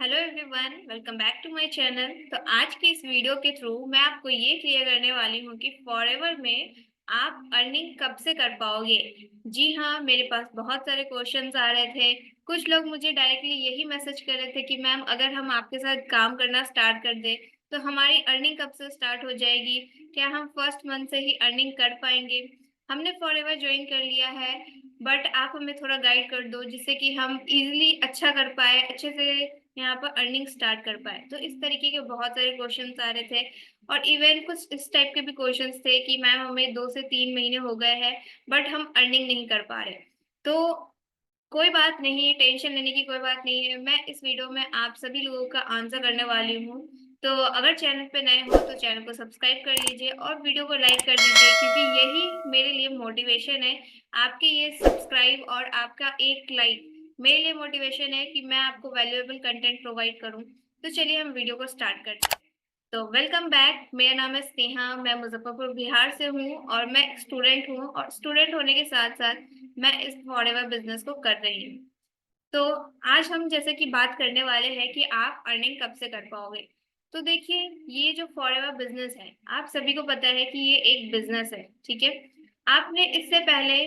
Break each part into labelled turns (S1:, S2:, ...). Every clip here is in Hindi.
S1: Hello everyone, welcome back to my channel. तो आज की इस वीडियो के थ्रू मैं आपको ये क्लियर करने वाली हूँ कि फॉरएवर में आप अर्निंग कब से कर पाओगे। जी हाँ, मेरे पास बहुत सारे क्वेश्चंस आ रहे थे। कुछ लोग मुझे डायरेक्टली यही मैसेज कर रहे थे कि मैम अगर हम आपके साथ काम करना स्टार्ट कर दें तो हमारी अर्निंग कब से स्टार्ट हो जाएगी, क्या हम फर्स्ट मंथ से ही अर्निंग कर पाएंगे। हमने फॉरएवर ज्वाइन कर लिया है, बट आप हमें थोड़ा गाइड कर दो जिससे कि हम इजीली अच्छा कर पाए, अच्छे से यहाँ पर अर्निंग स्टार्ट कर पाए। तो इस तरीके के बहुत सारे क्वेश्चंस आ रहे थे और इवन कुछ इस टाइप के भी क्वेश्चंस थे कि मैम हमें 2 से 3 महीने हो गए हैं बट हम अर्निंग नहीं कर पा रहे। तो कोई बात नहीं, टेंशन लेने की कोई बात नहीं है। मैं इस वीडियो में आप सभी लोगों का आंसर करने वाली हूँ। तो अगर चैनल पे नए हो तो चैनल को सब्सक्राइब कर लीजिए और वीडियो को लाइक कर दीजिए, क्योंकि यही मेरे लिए मोटिवेशन है। आपके ये सब्सक्राइब और आपका एक लाइक मेरे लिए मोटिवेशन है कि मैं आपको वैल्यूएबल कंटेंट प्रोवाइड करूँ। तो चलिए हम वीडियो को स्टार्ट करते हैं। तो वेलकम बैक, मेरा नाम है स्नेहा, मैं मुजफ्फरपुर बिहार से हूँ और मैं स्टूडेंट हूँ और स्टूडेंट होने के साथ साथ मैं इस फॉरएवर बिजनेस को कर रही हूँ। तो आज हम जैसे कि बात करने वाले हैं कि आप अर्निंग कब से कर पाओगे। तो देखिए, ये जो फॉरएवर बिजनेस है आप सभी को पता है कि ये एक बिजनेस है, ठीक है। आपने इससे पहले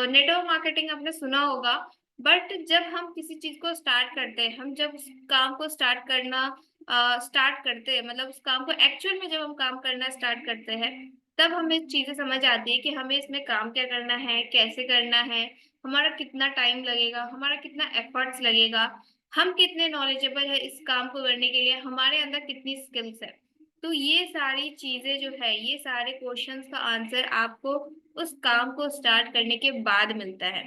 S1: नेटवर्क मार्केटिंग आपने सुना होगा, बट जब हम किसी चीज को स्टार्ट करते हैं, हम जब उस काम को स्टार्ट करना स्टार्ट करते हैं, मतलब उस काम को एक्चुअल में जब हम काम करना स्टार्ट करते हैं, तब हमें चीजें समझ आती है कि हमें इसमें काम क्या करना है, कैसे करना है, हमारा कितना टाइम लगेगा, हमारा कितना एफर्ट्स लगेगा, हम कितने नॉलेजेबल है इस काम को करने के लिए, हमारे अंदर कितनी स्किल्स है। तो ये सारी चीजें जो है, ये सारे क्वेश्चंस का आंसर आपको उस काम को स्टार्ट करने के बाद मिलता है।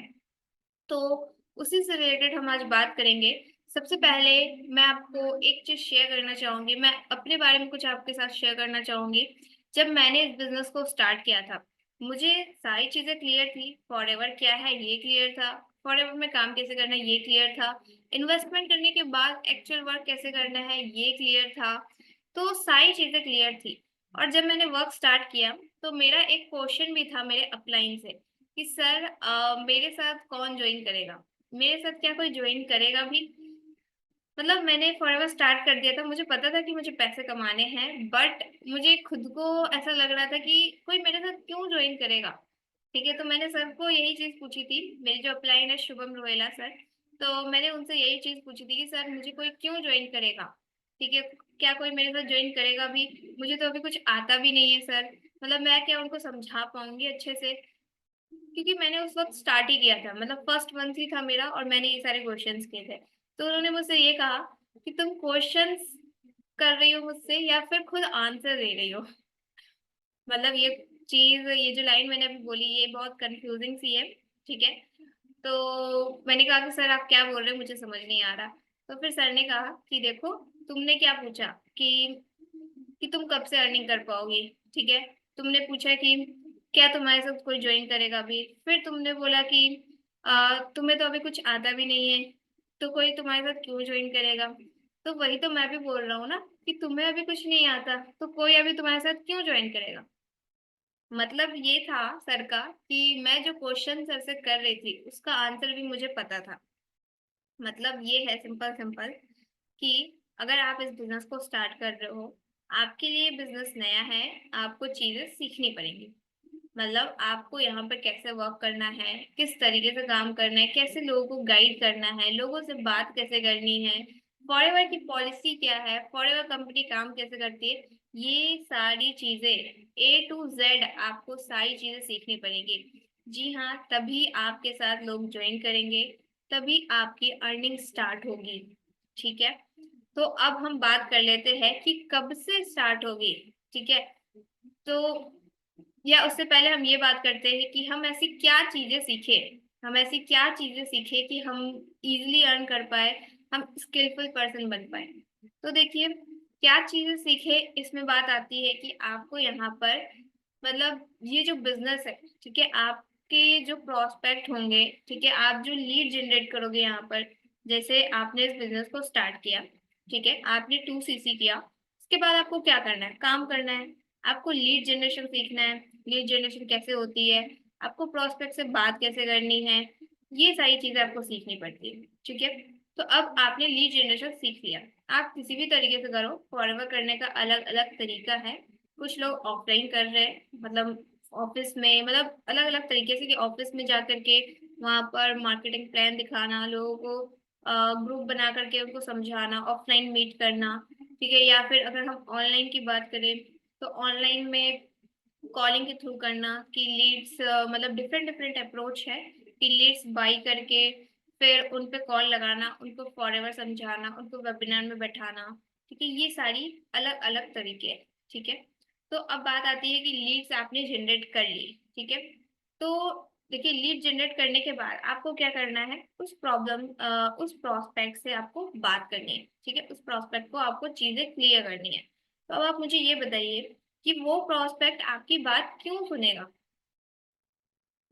S1: तो उसी से रिलेटेड हम आज बात करेंगे। सबसे पहले मैं आपको एक चीज शेयर करना चाहूंगी, मैं अपने बारे में कुछ आपके साथ शेयर करना चाहूंगी। जब मैंने इस बिजनेस को स्टार्ट किया था, मुझे सारी चीजें क्लियर थी। फॉरएवर क्या है ये क्लियर था, फॉरएवर में काम कैसे करना है ये क्लियर था, इन्वेस्टमेंट करने के बाद एक्चुअल वर्क कैसे करना है ये क्लियर था। तो सारी चीजें क्लियर थी। और जब मैंने वर्क स्टार्ट किया तो मेरा एक क्वेश्चन भी था मेरे अपलाइन से कि सर मेरे साथ कौन ज्वाइन करेगा, मेरे साथ क्या कोई ज्वाइन करेगा भी। मतलब मैंने फॉरएवर स्टार्ट कर दिया था, मुझे पता था कि मुझे पैसे कमाने हैं, बट मुझे खुद को ऐसा लग रहा था कि कोई मेरे साथ क्यों ज्वाइन करेगा। ठीक है, तो मैंने सर को यही चीज पूछी थी, मेरी जो अपलाइन है शुभम रोहेला सर। तो मैंने उनसे यही चीज पूछी थी कि सर मुझे कोई क्यों ज्वाइन करेगा। ठीक है, क्या कोई मेरे साथ ज्वाइन करेगा भी, मुझे तो अभी कुछ आता भी नहीं है सर, मतलब मैं क्या उनको समझा पाऊंगी अच्छे से, क्योंकि मैंने उस वक्त स्टार्ट ही किया था, मतलब फर्स्ट मंथ ही था मेरा और मैंने ये सारे क्वेश्चंस किए थे। तो उन्होंने मुझसे ये कहा कि तुम क्वेश्चंस कर रही हो मुझसे या फिर खुद आंसर दे रही हो। मतलब ये चीज, ये जो लाइन मैंने अभी बोली ये बहुत कंफ्यूजिंग सी है। ठीक है, तो मैंने कहा कि सर आप क्या बोल रहे हो, मुझे समझ नहीं आ रहा। तो फिर सर ने कहा कि देखो, तुमने क्या पूछा कि तुम कब से अर्निंग कर पाओगी। ठीक है, तुमने पूछा कि क्या तुम्हारे साथ कोई ज्वाइन करेगा अभी, फिर तुमने बोला कि तुम्हें तो अभी कुछ आता भी नहीं है, तो कोई तुम्हारे साथ क्यों ज्वाइन करेगा। तो वही तो मैं भी बोल रहा हूँ ना कि तुम्हें अभी कुछ नहीं आता तो कोई अभी तुम्हारे साथ क्यों ज्वाइन करेगा। मतलब ये था सर का कि मैं जो क्वेश्चन सर से कर रही थी उसका आंसर भी मुझे पता था। मतलब ये है सिंपल सिंपल कि अगर आप इस बिजनेस को स्टार्ट कर रहे हो, आपके लिए बिजनेस नया है, आपको चीजें सीखनी पड़ेंगी। मतलब आपको यहाँ पर कैसे वर्क करना है, किस तरीके से काम करना है, कैसे लोगों को गाइड करना है, लोगों से बात कैसे करनी है, फॉरएवर की पॉलिसी क्या है, फॉरएवर कंपनी काम कैसे करती है, ये सारी चीजें A to Z आपको सारी चीजें सीखनी पड़ेगी। जी हाँ, तभी आपके साथ लोग ज्वाइन करेंगे, तभी आपकी अर्निंग स्टार्ट होगी। ठीक है, तो अब हम बात कर लेते हैं कि कब से स्टार्ट होगी। ठीक है, तो या उससे पहले हम ये बात करते हैं कि हम ऐसी क्या चीजें सीखे, हम ऐसी क्या चीजें सीखे कि हम इजिली अर्न कर पाए, हम स्किलफुल पर्सन बन पाए। तो देखिए, क्या चीजें सीखे, इसमें बात आती है कि आपको यहाँ पर, मतलब ये जो बिजनेस है, ठीक है, आपके जो प्रोस्पेक्ट होंगे, ठीक है, आप जो लीड जनरेट करोगे यहाँ पर, जैसे आपने इस बिजनेस को स्टार्ट किया, ठीक है, आपने 2cc किया, उसके बाद आपको क्या करना है, काम करना है। आपको लीड जनरेशन सीखना है, लीड जनरेशन कैसे होती है, आपको प्रोस्पेक्ट से बात कैसे करनी है, ये सारी चीजें आपको सीखनी पड़ती है। ठीक है, तो तो अब आपने लीड जनरेशन सीख लिया, आप किसी भी तरीके से करो, फॉरवर्ड करने का अलग अलग तरीका है। कुछ लोग ऑफलाइन कर रहे हैं, मतलब ऑफिस में, मतलब अलग अलग तरीके से कि ऑफिस में जा करके वहां पर मार्केटिंग प्लान दिखाना, लोगों को ग्रुप बना करके उनको समझाना, ऑफलाइन मीट करना, ठीक है। या फिर अगर हम ऑनलाइन की बात करें तो ऑनलाइन में कॉलिंग के थ्रू करना कि लीड्स, मतलब डिफरेंट डिफरेंट अप्रोच है कि लीड्स बाई करके फिर उन पे कॉल लगाना, उनको फॉरएवर समझाना, उनको वेबिनार में बैठाना, ठीक है। ये सारी अलग अलग तरीके हैं, ठीक है। तो अब बात आती है कि लीड्स आपने जनरेट कर ली, ठीक है। तो देखिए, लीड जनरेट करने के बाद आपको क्या करना है, उस प्रोस्पेक्ट से आपको बात करनी है, ठीक है। उस प्रोस्पेक्ट को आपको चीजें क्लियर करनी है। तो अब आप मुझे ये बताइए कि वो प्रोस्पेक्ट आपकी बात क्यों सुनेगा।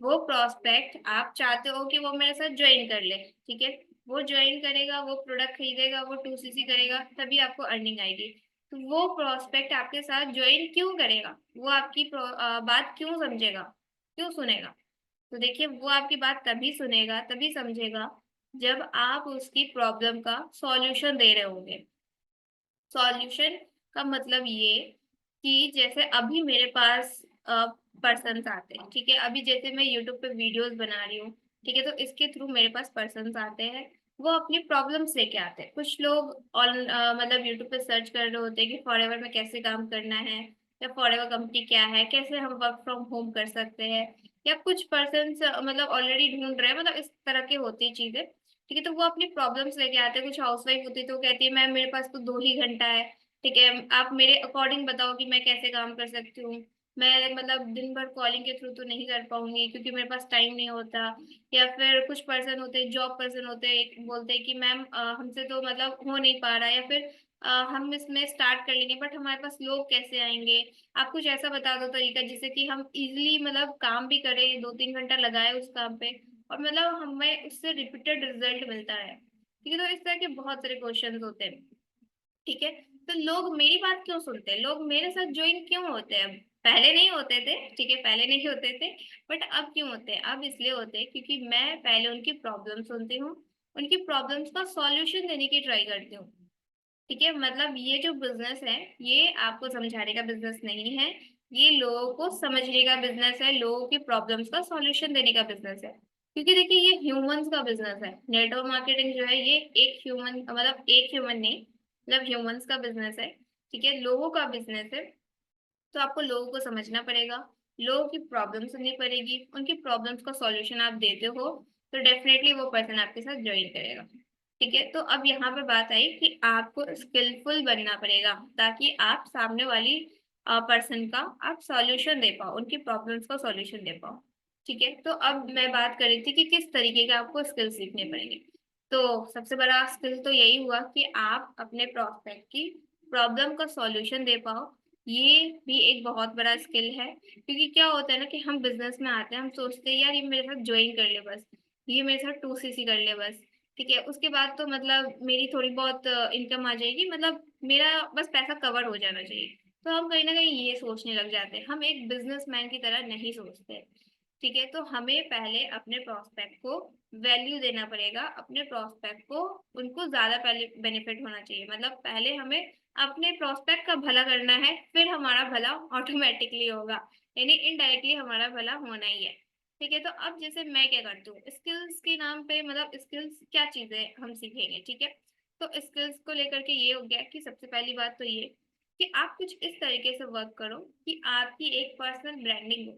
S1: वो प्रोस्पेक्ट आप चाहते हो कि वो मेरे साथ ज्वाइन कर ले, ठीक है। वो ज्वाइन करेगा, वो प्रोडक्ट खरीदेगा, वो 2CC करेगा, तभी आपको अर्निंग आएगी। तो वो प्रोस्पेक्ट आपके साथ ज्वाइन क्यों करेगा, वो आपकी बात क्यों समझेगा, क्यों सुनेगा। तो देखिए, वो आपकी बात तभी सुनेगा, तभी समझेगा जब आप उसकी प्रॉब्लम का सॉल्यूशन दे रहे होंगे। सॉल्यूशन का मतलब ये कि जैसे अभी मेरे पास पर्सन्स आते हैं, ठीक है। अभी जैसे मैं यूट्यूब पे वीडियोस बना रही हूँ, ठीक है, तो इसके थ्रू मेरे पास पर्सन्स आते हैं, वो अपनी प्रॉब्लम्स लेके आते हैं। कुछ लोग मतलब यूट्यूब पे सर्च कर रहे होते हैं कि फॉरएवर में कैसे काम करना है, या फॉरएवर कंपनी क्या है, कैसे हम वर्क फ्रॉम होम कर सकते हैं। या कुछ पर्सन्स मतलब ऑलरेडी ढूंढ रहे हैं, मतलब इस तरह की होती है चीजें, ठीक है। तो वो अपनी प्रॉब्लम्स लेके आते हैं। कुछ हाउसवाइफ होती है तो वो कहती है मैम मेरे पास तो 2 ही घंटा है, ठीक है, आप मेरे अकॉर्डिंग बताओ कि मैं कैसे काम कर सकती हूँ। मैं मतलब दिन भर कॉलिंग के थ्रू तो नहीं कर पाऊंगी क्योंकि मेरे पास टाइम नहीं होता। या फिर कुछ पर्सन होते हैं, जॉब पर्सन होते हैं, बोलते हैं कि मैम हमसे तो मतलब हो नहीं पा रहा है, या फिर हम इसमें स्टार्ट कर लेंगे बट हमारे पास लोग कैसे आएंगे। आप कुछ ऐसा बता दो तरीका जिससे कि हम इजिली मतलब काम भी करें, 2-3 घंटा लगाए उस काम पे, और मतलब हमें उससे रिपीटेड रिजल्ट मिलता है, ठीक है। तो इस तरह के बहुत सारे क्वेश्चंस होते हैं, ठीक है। तो लोग मेरी बात क्यों सुनते हैं, लोग मेरे साथ ज्वाइन क्यों होते हैं। पहले नहीं होते थे, ठीक है, पहले नहीं होते थे, बट अब क्यों होते हैं, अब इसलिए होते हैं क्योंकि मैं पहले उनकी प्रॉब्लम सुनती हूँ, उनकी प्रॉब्लम्स का सॉल्यूशन देने की ट्राई करती हूँ, ठीक है। मतलब ये जो बिजनेस है, ये आपको समझाने का बिजनेस नहीं है, ये लोगों को समझने का बिजनेस है, लोगों की प्रॉब्लम्स का सॉल्यूशन देने का बिजनेस है। क्योंकि देखिए, ये ह्यूमंस का बिजनेस है, नेटवर्क मार्केटिंग जो है ये एक ह्यूमन, मतलब एक ह्यूमन नहीं, मतलब ह्यूमंस का बिजनेस है, ठीक है, लोगों का बिजनेस है। तो आपको लोगों को समझना पड़ेगा, लोगों की प्रॉब्लम सुननी पड़ेगी, उनकी प्रॉब्लम्स का सॉल्यूशन आप देते हो, तो डेफिनेटली वो पर्सन आपके साथ ज्वाइन करेगा, ठीक है। तो अब यहाँ पे बात आई कि आपको स्किलफुल बनना पड़ेगा ताकि आप सामने वाली पर्सन का आप सॉल्यूशन दे पाओ, उनकी प्रॉब्लम्स का सॉल्यूशन दे पाओ, ठीक है। तो अब मैं बात कर रही थी कि किस तरीके के आपको स्किल सीखने पड़ेंगे। तो सबसे बड़ा स्किल तो यही हुआ कि आप अपने प्रोस्पेक्ट की प्रॉब्लम का सॉल्यूशन दे पाओ। ये भी एक बहुत बड़ा स्किल है, क्योंकि क्या होता है ना कि हम बिजनेस में आते हैं, हम सोचते हैं यार ये मेरे साथ ज्वाइन कर ले बस, ये मेरे साथ 2CC कर ले बस, ठीक है, उसके बाद तो मतलब मेरी थोड़ी बहुत इनकम आ जाएगी, मतलब मेरा बस पैसा कवर हो जाना चाहिए। तो हम कहीं ना कहीं ये सोचने लग जाते हैं, हम एक बिजनेसमैन की तरह नहीं सोचते, ठीक है। तो हमें पहले अपने प्रोस्पेक्ट को वैल्यू देना पड़ेगा, अपने प्रोस्पेक्ट को, उनको ज्यादा पहले बेनिफिट होना चाहिए, मतलब पहले हमें अपने प्रोस्पेक्ट का भला करना है, फिर हमारा भला ऑटोमेटिकली होगा, यानी इनडायरेक्टली हमारा भला होना ही है, ठीक है। तो अब जैसे मैं क्या करती हूँ स्किल्स के नाम पे, मतलब स्किल्स क्या चीजें हम सीखेंगे, ठीक है। तो स्किल्स को लेकर के ये हो गया कि सबसे पहली बात तो ये कि आप कुछ इस तरीके से वर्क करो कि आपकी एक पर्सनल ब्रांडिंग हो,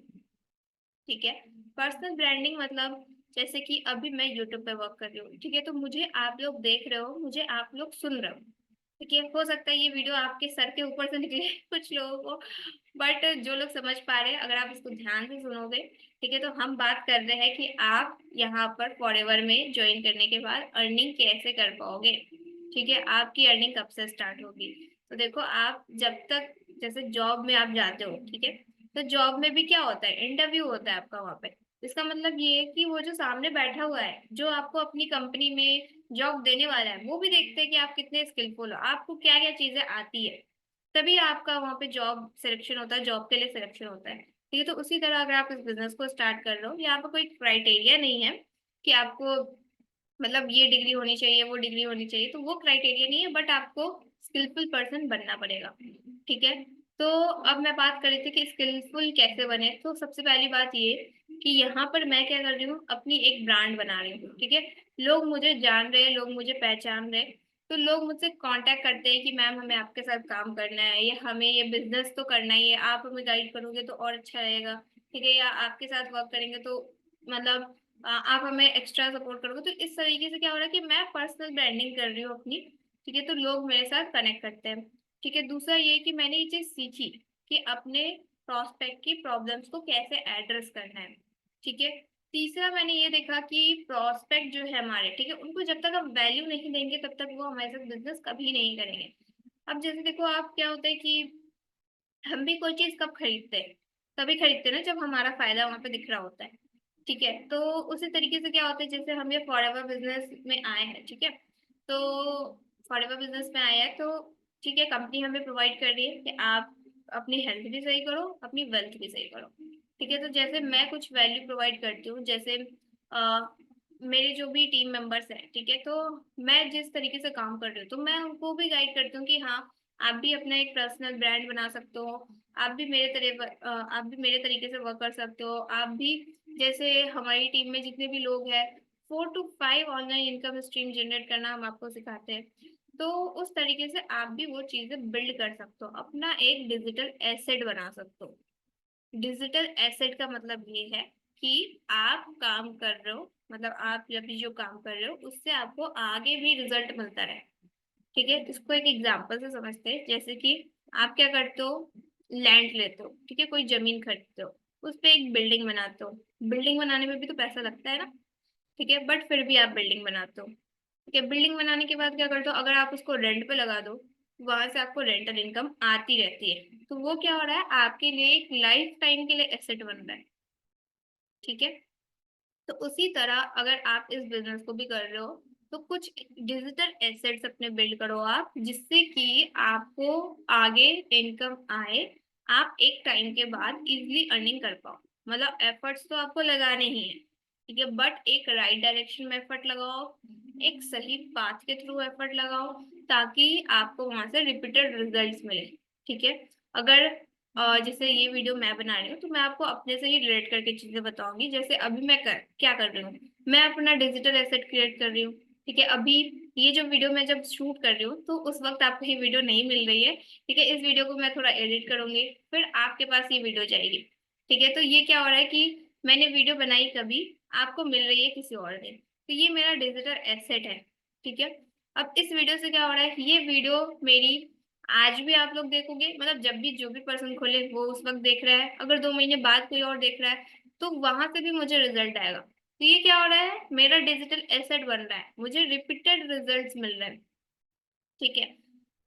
S1: ठीक है। पर्सनल ब्रांडिंग मतलब जैसे कि अभी मैं यूट्यूब पे वर्क कर रही हूँ, ठीक है, तो मुझे आप लोग देख रहे हो, मुझे आप लोग सुन रहे हो, ठीक है। हो सकता है ये वीडियो आपके सर के ऊपर से निकले कुछ लोगों को, बट जो लोग समझ पा रहे हैं, अगर आप इसको ध्यान से सुनोगे, ठीक है, तो हम बात कर रहे हैं कि आप यहाँ पर फॉरएवर में ज्वाइन करने के बाद अर्निंग कैसे कर पाओगे, ठीक है, आपकी अर्निंग कब से स्टार्ट होगी। तो देखो, आप जब तक जैसे जॉब में आप जाते हो, ठीक है, तो जॉब में भी क्या होता है, इंटरव्यू होता है आपका वहां पे। इसका मतलब ये है कि वो जो सामने बैठा हुआ है, जो आपको अपनी कंपनी में जॉब देने वाला है, वो भी देखते हैं कि आप कितने स्किलफुल हो, आपको क्या क्या चीजें आती है, तभी आपका वहां पे जॉब सिलेक्शन होता है, जॉब के लिए सिलेक्शन होता है, ठीक है। तो उसी तरह अगर आप इस बिजनेस को स्टार्ट कर रहे हो, यहाँ पे कोई क्राइटेरिया नहीं है कि आपको मतलब ये डिग्री होनी चाहिए, वो डिग्री होनी चाहिए, तो वो क्राइटेरिया नहीं है, बट आपको स्किलफुल पर्सन बनना पड़ेगा। ठीक है। तो अब मैं बात कर रही थी कि स्किलफुल कैसे बने। तो सबसे पहली बात ये कि यहाँ पर मैं क्या कर रही हूँ, अपनी एक ब्रांड बना रही हूँ। ठीक है। लोग मुझे जान रहे हैं, लोग मुझे पहचान रहे हैं, तो लोग मुझसे कांटेक्ट करते हैं कि मैम हमें आपके साथ काम करना है, या हमें ये बिजनेस तो करना ही है, आप हमें गाइड करोगे तो और अच्छा रहेगा। ठीक है। या आपके साथ वर्क करेंगे तो मतलब आप हमें एक्स्ट्रा सपोर्ट करोगे। तो इस तरीके से क्या हो रहा है कि मैं पर्सनल ब्रांडिंग कर रही हूँ अपनी। ठीक है। तो लोग मेरे साथ कनेक्ट करते हैं। ठीक है। दूसरा ये कि मैंने ये चीज सीखी कि अपने प्रोस्पेक्ट की प्रॉब्लम्स को कैसे एड्रेस करना है। ठीक है। तीसरा मैंने ये देखा कि प्रोस्पेक्ट जो है हमारे, ठीक है, उनको जब तक हम वैल्यू नहीं देंगे तब तक वो हमारे साथ बिजनेस कभी नहीं करेंगे। अब जैसे देखो आप, क्या होता है कि हम भी कोई चीज कब खरीदते हैं, तभी खरीदते हैं ना जब हमारा फायदा वहां पे दिख रहा होता है। ठीक है। तो उसी तरीके से क्या होता है, जैसे हम ये फॉरएवर बिजनेस में आए हैं। ठीक है। तो फॉरएवर बिजनेस में आए हैं तो ठीक है, कंपनी हमें प्रोवाइड कर रही है कि आप अपनी हेल्थ भी सही करो, अपनी वेल्थ भी सही करो। ठीक है। तो जैसे मैं कुछ वैल्यू प्रोवाइड करती हूँ, जैसे मेरे जो भी टीम मेंबर्स हैं, ठीक है, तो मैं जिस तरीके से काम कर रही हूँ तो मैं उनको भी गाइड करती हूँ कि हाँ, आप भी अपना एक पर्सनल ब्रांड बना सकते हो। आप भी मेरे तरीके से वर्क कर सकते हो। आप भी, जैसे हमारी टीम में जितने भी लोग हैं, 4 to 5 online income stream generate करना हम आपको सिखाते हैं। तो उस तरीके से आप भी वो चीजें बिल्ड कर सकते हो, अपना एक डिजिटल एसेट बना सकते हो। डिजिटल एसेट का मतलब ये है कि आप काम कर रहे हो, मतलब आप जब भी जो काम कर रहे हो उससे आपको आगे भी रिजल्ट मिलता रहे। ठीक है। इसको एक एग्जांपल से समझते हैं, जैसे कि आप क्या करते हो, लैंड लेते हो, ठीक है, कोई जमीन खरीदते हो, उस पे एक बिल्डिंग बनाते हो। बिल्डिंग बनाने में भी तो पैसा लगता है ना। ठीक है। बट फिर भी आप बिल्डिंग बनाते हो। ठीक है। बिल्डिंग बनाने के बाद क्या करते हो, अगर आप उसको रेंट पे लगा दो, वहां से आपको रेंटल इनकम आती रहती है। तो वो क्या हो रहा है, आपके लिए एक लाइफ टाइम के लिए एसेट बन रहा है। ठीक है। तो उसी तरह अगर आप इस बिजनेस को भी कर रहे हो तो कुछ डिजिटल एसेट्स अपने बिल्ड करो आप, जिससे कि आपको आगे इनकम आए, आप एक टाइम के बाद इजीली अर्निंग कर पाओ। मतलब एफर्ट्स तो आपको लगाने ही है। ठीक है। बट एक राइट डायरेक्शन में एफर्ट लगाओ, एक सही पाथ के थ्रू एफर्ट लगाओ, ताकि आपको वहां से रिपीटेड रिजल्ट्स मिले। ठीक है। अगर जैसे ये वीडियो मैं बना रही हूँ तो मैं आपको अपने से ही रिलेट करके चीजें बताऊंगी। जैसे अभी मैं क्या कर रही हूँ, मैं अपना डिजिटल एसेट क्रिएट कर रही हूँ। ठीक है। अभी ये जो वीडियो मैं जब शूट कर रही हूँ तो उस वक्त आपको ये वीडियो नहीं मिल रही है। ठीक है। इस वीडियो को मैं थोड़ा एडिट करूंगी, फिर आपके पास ये वीडियो जाएगी। ठीक है। तो ये क्या हो रहा है कि मैंने वीडियो बनाई कभी, आपको मिल रही है किसी और दिन, तो ये मेरा डिजिटल एसेट है। ठीक है। अब इस वीडियो से क्या हो रहा है, ये वीडियो मेरी आज भी आप लोग देखोगे, मतलब जब भी जो भी पर्सन खोले वो उस वक्त देख रहा है, अगर 2 महीने बाद कोई और देख रहा है तो वहां से भी मुझे रिजल्ट आएगा। तो ये क्या हो रहा है, मेरा डिजिटल एसेट बन रहा है, मुझे रिपीटेड रिजल्ट्स मिल रहे हैं। ठीक है।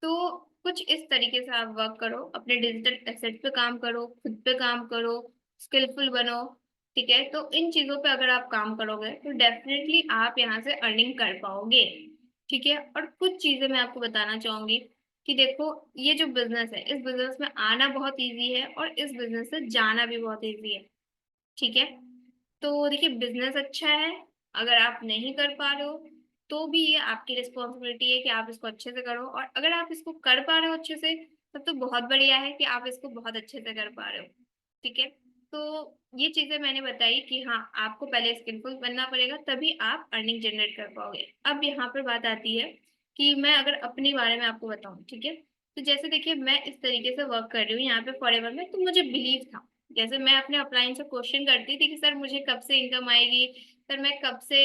S1: तो कुछ इस तरीके से आप वर्क करो, अपने डिजिटल एसेट पे काम करो, खुद पे काम करो, स्किलफुल बनो। ठीक है। तो इन चीजों पे अगर आप काम करोगे तो डेफिनेटली आप यहाँ से अर्निंग कर पाओगे। ठीक है। और कुछ चीजें मैं आपको बताना चाहूंगी कि देखो, ये जो बिजनेस है, इस बिजनेस में आना बहुत इजी है और इस बिजनेस से जाना भी बहुत इजी है। ठीक है। तो देखिए, बिजनेस अच्छा है, अगर आप नहीं कर पा रहे हो तो भी ये आपकी रिस्पॉन्सिबिलिटी है कि आप इसको अच्छे से करो, और अगर आप इसको कर पा रहे हो अच्छे से तब तो बहुत बढ़िया है कि आप इसको बहुत अच्छे से कर पा रहे हो। ठीक है। तो ये चीजें मैंने बताई कि हाँ, आपको पहले स्किलफुल बनना पड़ेगा, तभी आप अर्निंग जनरेट कर पाओगे। अब यहाँ पर बात आती है कि मैं अगर अपने बारे में आपको बताऊं। ठीक है। तो जैसे देखिए, मैं इस तरीके से वर्क कर रही हूँ यहाँ पे फॉरएवर में, तो मुझे बिलीव था, जैसे मैं अपने अपलाइन से क्वेश्चन करती थी कि सर मुझे कब से इनकम आएगी, सर मैं कब से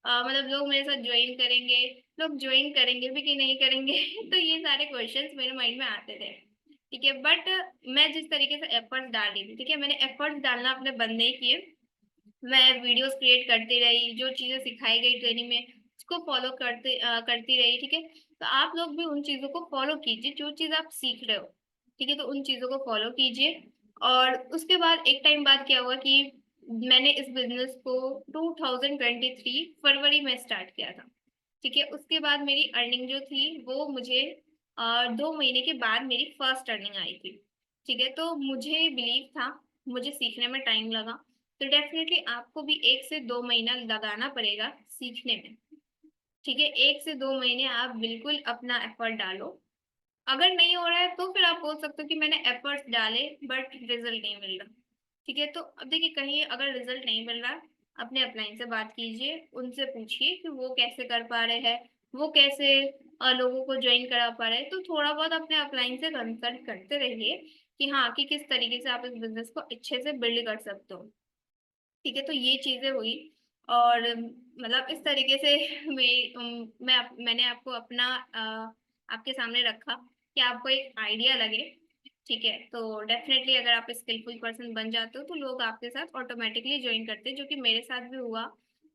S1: मतलब लोग मेरे साथ ज्वाइन करेंगे, लोग ज्वाइन करेंगे भी कि नहीं करेंगे तो ये सारे क्वेश्चंस मेरे माइंड में आते थे। ठीक है। बट मैं जिस तरीके से एफर्ट्स डाल रही थी, ठीक है, मैंने एफर्ट्स डालना अपने बंद नहीं किए। मैं वीडियोस क्रिएट करती रही, जो चीजें सिखाई गई ट्रेनिंग में उसको फॉलो करती रही। ठीक है। तो आप लोग भी उन चीजों को फॉलो कीजिए जो चीज आप सीख रहे हो। ठीक है। तो उन चीजों को फॉलो कीजिए। और उसके बाद एक टाइम बाद क्या हुआ कि मैंने इस बिजनेस को 2023 फरवरी में स्टार्ट किया था। ठीक है। उसके बाद मेरी अर्निंग जो थी वो मुझे 2 महीने के बाद मेरी फर्स्ट अर्निंग आई थी। ठीक है। तो मुझे बिलीव था, मुझे सीखने में टाइम लगा, तो डेफिनेटली आपको भी 1 से 2 महीना लगाना पड़ेगा सीखने में। ठीक है, 1 से 2 महीने आप बिल्कुल अपना एफर्ट डालो। अगर नहीं हो रहा है तो फिर आप बोल सकते हो कि मैंने एफर्ट्स डाले बट रिजल्ट नहीं मिल रहा। ठीक है, तो अब देखिए कहीं अगर रिजल्ट नहीं मिल रहा, अपने अपलाइन से बात कीजिए, उनसे पूछिए कि वो कैसे कर पा रहे हैं, वो कैसे लोगों को ज्वाइन करा पा रहे हैं। तो थोड़ा बहुत अपने अपलाइन से कंसल्ट करते रहिए कि हाँ, कि किस तरीके से आप इस बिजनेस को अच्छे से बिल्ड कर सकते हो। ठीक है, तो ये चीजें हुई। और मतलब इस तरीके से मैंने आपको अपना आपके सामने रखा कि आपको एक आइडिया लगे। ठीक है, तो डेफिनेटली अगर आप स्किलफुल पर्सन बन जाते हो तो लोग आपके साथ ऑटोमेटिकली ज्वाइन करते हैं, जो कि मेरे साथ भी हुआ।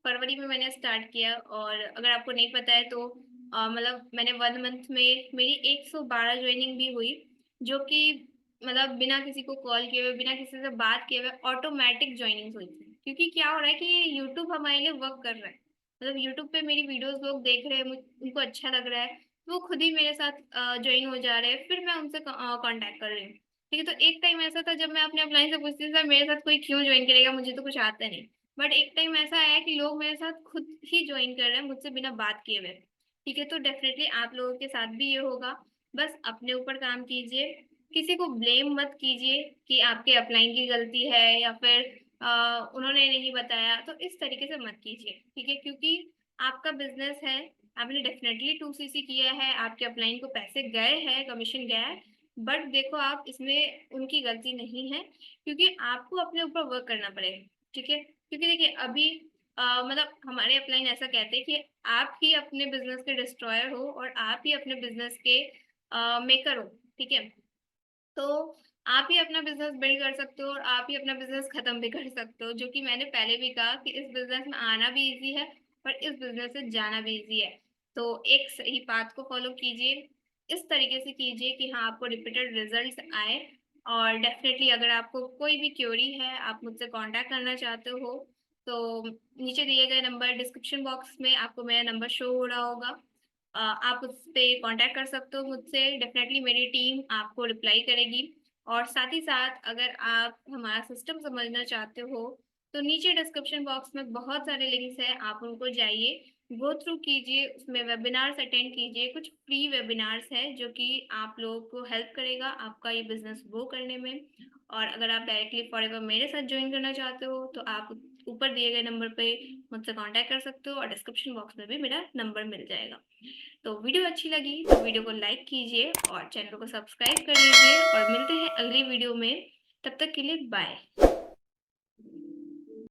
S1: फरवरी में मैंने स्टार्ट किया, और अगर आपको नहीं पता है तो मतलब मैंने 1 मंथ में मेरी 112 ज्वाइनिंग भी हुई, जो कि मतलब बिना किसी को कॉल किए हुए, बिना किसी से बात किए हुए ऑटोमेटिक ज्वाइनिंग हुई थी। क्योंकि क्या हो रहा है कि ये यूट्यूब हमारे लिए वर्क कर रहा है। मतलब यूट्यूब पे मेरी वीडियोस लोग देख रहे हैं, उनको अच्छा लग रहा है, तो वो खुद ही मेरे साथ ज्वाइन हो जा रहे हैं, फिर मैं उनसे कांटेक्ट कर रही हूँ। ठीक है, तो एक टाइम ऐसा था जब मैं अपने अपलाइन से पूछती थी, सर मेरे साथ कोई क्यों ज्वाइन करेगा, मुझे तो कुछ आता नहीं। बट एक टाइम ऐसा आया कि लोग मेरे साथ खुद ही ज्वाइन कर रहे हैं, मुझसे बिना बात किए हुए। ठीक है, तो डेफिनेटली आप लोगों के साथ भी ये होगा। बस अपने ऊपर काम कीजिए, किसी को ब्लेम मत कीजिए कि आपके अपलाइन की गलती है या फिर उन्होंने नहीं बताया, तो इस तरीके से मत कीजिए। ठीक है, क्योंकि आपका बिजनेस है, आपने डेफिनेटली 2CC किया है, आपके अपलाइन को पैसे गए हैं, कमीशन गया है। बट देखो, आप इसमें उनकी गलती नहीं है, क्योंकि आपको अपने ऊपर वर्क करना पड़ेगा। ठीक है, क्योंकि देखिए अभी मतलब हमारे अपलाइन ऐसा कहते हैं कि आप ही अपने बिजनेस के डिस्ट्रॉयर हो और आप ही अपने बिजनेस के मेकर हो। ठीक है, तो आप ही अपना बिजनेस बिल्ड कर सकते हो और आप ही अपना बिजनेस खत्म भी कर सकते हो, जो कि मैंने पहले भी कहा कि इस बिजनेस में आना भी इजी है और इस बिजनेस से जाना भी इजी है। तो एक सही पाथ को फॉलो कीजिए, इस तरीके से कीजिए कि हाँ, आपको रिपीटेड रिजल्ट्स आए। और डेफिनेटली अगर आपको कोई भी क्वेरी है, आप मुझसे कांटेक्ट करना चाहते हो, तो नीचे दिए गए नंबर, डिस्क्रिप्शन बॉक्स में आपको मेरा नंबर शो हो रहा होगा। आप उस पे कांटेक्ट कर सकते हो मुझसे, डेफिनेटली मेरी टीम आपको रिप्लाई करेगी। और साथ ही साथ अगर आप हमारा सिस्टम समझना चाहते हो, तो नीचे डिस्क्रिप्शन बॉक्स में बहुत सारे लिंक्स हैं, आप उनको जाइए, गो थ्रू कीजिए, उसमें वेबिनार्स अटेंड कीजिए। कुछ फ्री वेबिनार्स हैं जो कि आप लोगों को हेल्प करेगा आपका ये बिजनेस ग्रो करने में। और अगर आप डायरेक्टली फॉरएवर मेरे साथ ज्वाइन करना चाहते हो, तो आप ऊपर दिए गए नंबर पे मुझसे कांटेक्ट कर सकते हो, और डिस्क्रिप्शन बॉक्स में भी मेरा नंबर मिल जाएगा। तो वीडियो अच्छी लगी तो वीडियो को लाइक कीजिए और चैनल को सब्सक्राइब कर लीजिए, और मिलते हैं अगली वीडियो में। तब तक के लिए बाय।